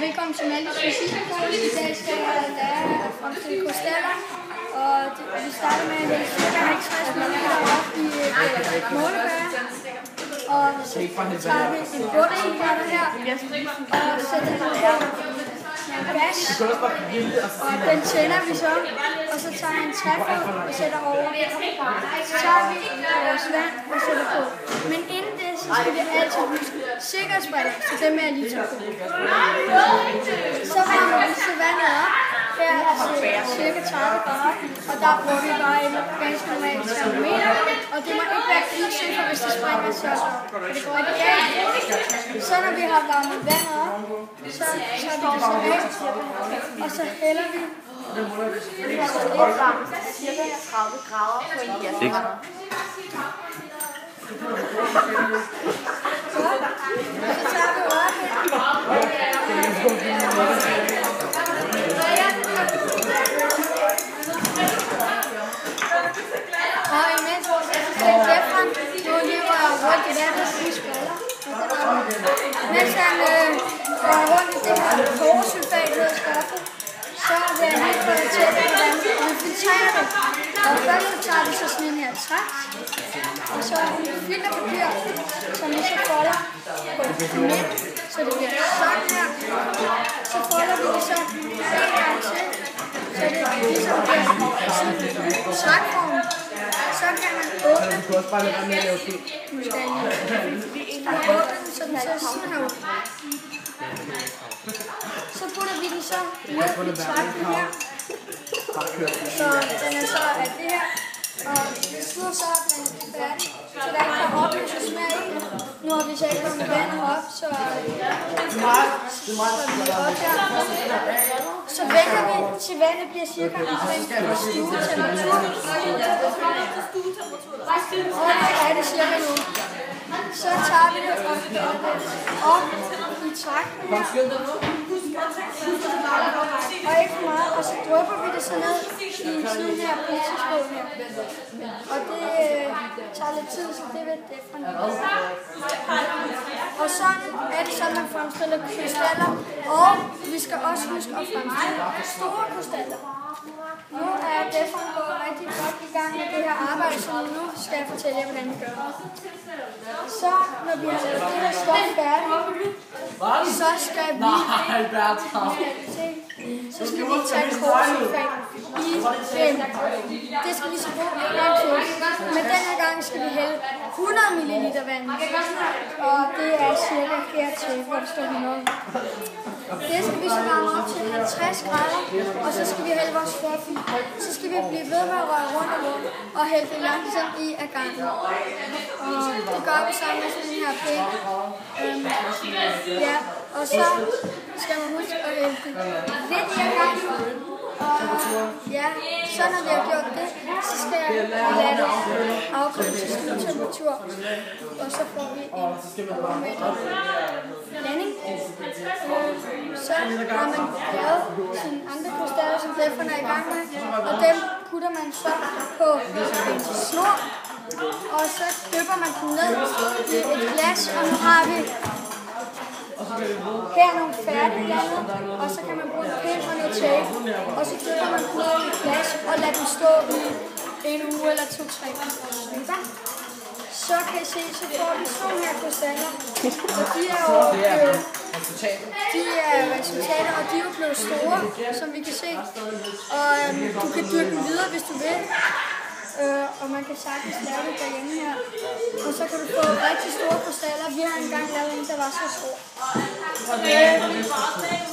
velkommen til Maltes Fysikskole. I dag skal jeg lære at fremstille krystaller. Og vi starter med at lægge ca. 50 ml op i et målebær. Og så tager vi en bundsukker her og sætter den på gas. Og den tænder vi så. Og så tager jeg en træfod og sætter over. Så tager vi vores vand og sætter på. Men inden det, så skal vi altid huske sikkerhedsbriller, så dem er jeg lige tage på. Så varmer vi så vandet op. Her er cirka 30 grader, og der bruger vi bare en ganske normal termometer. Og det må ikke være ildsøgt, for hvis det springer, så det går ikke galt. Så når vi har varmet vandet op, så tager vi det så væk, og så hælder vi. Det er så lidt varmt, cirka 30 grader på en gasbrænder. Så tager vi op. Og imens skal Stefan nu lige røre rundt i den her spisbriller. Mens han rører rundt i det her koresulfat ud af stoffet, så vil jeg lige fortælle, hvordan vi filtrerer det. Og først så tager vi så sådan en her træk, og så filterpapir, som vi så folder på midt, så det bliver sådan her. Så folder vi det så en gang til, så det ligesom bliver trækform. Så kan man åbne den. Nu skal jeg lige åbne den, så den ser sådan her ud. Så putter vi den så ned i trækken her. Så den er så af det her. Og nu så er den færdig. Så der kan opløses mere i det. Nu har vi så ikke kommet vandet op, så så venter vi til vandet bliver cirka omkring stuetemperatur. Og der er det cirka nu. Så tager vi det op i trækken her. Og ikke for meget, og så drypper vi det så ned i sådan her pizzaskål her. Og det tager lidt tid, så det vil det fra nu. Og sådan er det, så man fremstiller krystaller. Og vi skal også huske at fremstille store krystaller. Nu er Stefan gået rigtig godt i gang med det her arbejde, så nu skal jeg fortælle jer, hvordan vi gør det. Så når vi har lavet det her stof færdigt, så skal vi tage koresulfat i den. Det skal vi så bruge en gang til. Men den her gang skal vi hælde 100 ml vand. Og det er cirka hertil, hvor det står 100. Det skal vi så varme op til 50 grader, og så skal vi hælde vores stof i. Så skal vi blive ved med at røre rundt og rundt og hælde det langsomt i ad gangen. Og det gør vi sammen med sådan her pind. Ja, og så skal man huske at hælde det lidt i ad gangen. Og ja, så når vi har gjort det, så skal jeg lade det afkoge til stuetemperatur. Og så får vi en blanding. Så har man lavet sine andre krystaller, som Stefan er i gang med. Og dem putter man så på en snor. Og så dypper man dem ned i et glas, og nu har vi her nogle færdigblandet, og så kan man bruge en pind og noget tape, og så dypper man dem ned i et glas og lader dem stå i en uge eller 2-3 uger. Så kan I se, så får vi sådan her krystaller, og de er jo resultater, og de er jo blevet store, som vi kan se. Og du kan dyrke dem videre, hvis du vil. Og man kan sagtens lave det derhjemme her. Og så kan du få rigtig store krystaller. Vi har engang lavet en, der var så stor.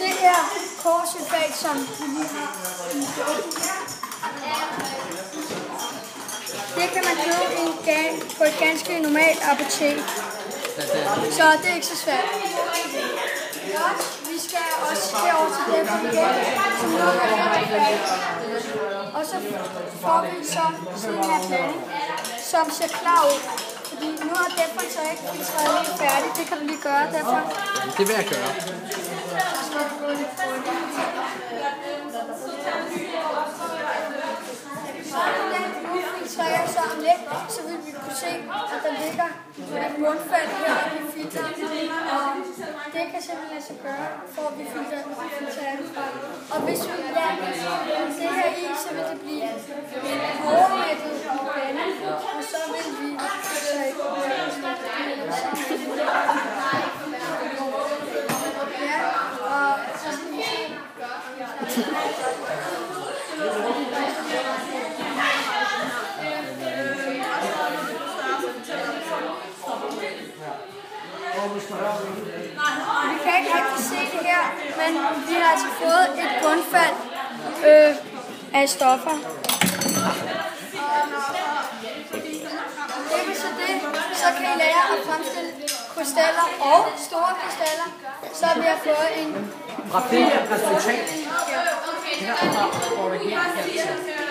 Det her koresulfat, som vi lige har i dåben her, det kan man købe på et ganske normalt apotek. Så det er ikke så svært. Vi skal også herover til Stefan igen, som nu er færdig. Og så får vi så sådan her blanding, som ser klar ud. Fordi nu har Stefan så ikke filtreret helt færdigt. Det kan du lige gøre, Stefan. Det vil jeg gøre. Så gå lidt på det. Så er den nu filtrere, så om lidt, så vil vi kunne se, at der ligger et bundfald her i filteren. Og det kan simpelthen lade sig gøre, for at vi filtrerer det fra. Og hvis vi lader det her i, så vil det blive en overmættet bande, og så vil vi Vi kan ikke rigtig se det her, men vi har altså fået et bundfald af stoffer. Det vil så det, så kan I lære at fremstille krystaller og store krystaller, så vi har fået en... Fra det her resultat, her går det helt